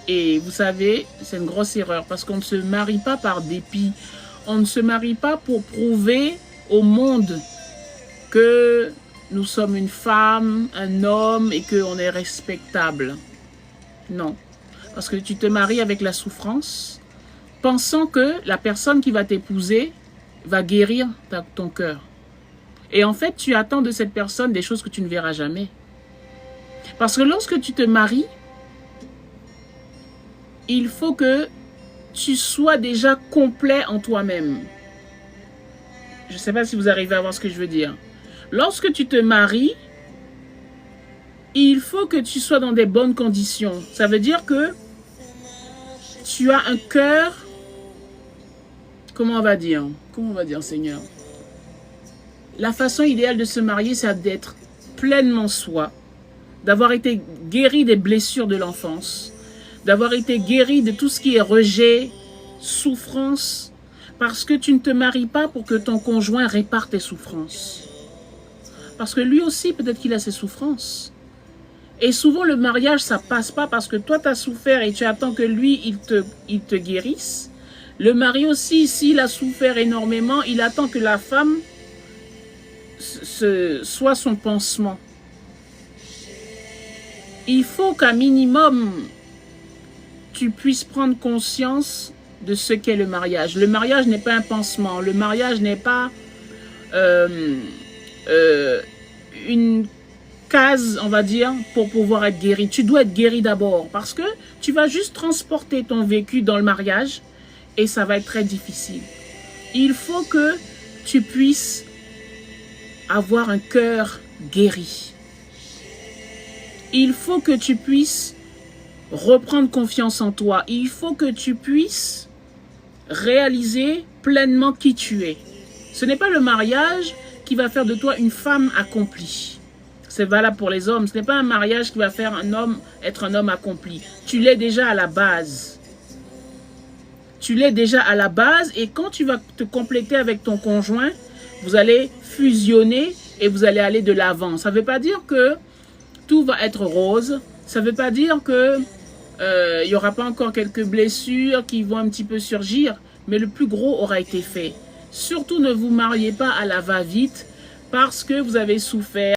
Et vous savez, c'est une grosse erreur parce qu'on ne se marie pas par dépit. On ne se marie pas pour prouver au monde que nous sommes une femme, un homme et qu'on est respectable. Non. Parce que tu te maries avec la souffrance, pensant que la personne qui va t'épouser va guérir ton cœur. Et en fait, tu attends de cette personne des choses que tu ne verras jamais. Parce que lorsque tu te maries, il faut que tu sois déjà complet en toi-même. Je ne sais pas si vous arrivez à voir ce que je veux dire. Lorsque tu te maries, il faut que tu sois dans des bonnes conditions. Ça veut dire que tu as un cœur, comment on va dire, Seigneur? La façon idéale de se marier, c'est d'être pleinement soi, d'avoir été guéri des blessures de l'enfance, d'avoir été guéri de tout ce qui est rejet, souffrance, parce que tu ne te maries pas pour que ton conjoint répare tes souffrances. Parce que lui aussi, peut-être qu'il a ses souffrances. Et souvent, le mariage, ça ne passe pas parce que toi, tu as souffert et tu attends que lui, il te guérisse. Le mari aussi, s'il a souffert énormément, il attend que la femme soit son pansement. Il faut qu'à minimum, tu puisses prendre conscience de ce qu'est le mariage. Le mariage n'est pas un pansement. Le mariage n'est pas une case, on va dire, pour pouvoir être guéri. Tu dois être guéri d'abord parce que tu vas juste transporter ton vécu dans le mariage et ça va être très difficile. Il faut que tu puisses avoir un cœur guéri. Il faut que tu puisses reprendre confiance en toi. Il faut que tu puisses réaliser pleinement qui tu es. Ce n'est pas le mariage qui va faire de toi une femme accomplie. C'est valable pour les hommes. Ce n'est pas un mariage qui va faire être un homme accompli. Tu l'es déjà à la base. Tu l'es déjà à la base et quand tu vas te compléter avec ton conjoint, vous allez fusionner et vous allez aller de l'avant. Ça ne veut pas dire que tout va être rose. Ça ne veut pas dire que il n'y aura pas encore quelques blessures qui vont un petit peu surgir, mais le plus gros aura été fait. Surtout ne vous mariez pas à la va-vite parce que vous avez souffert.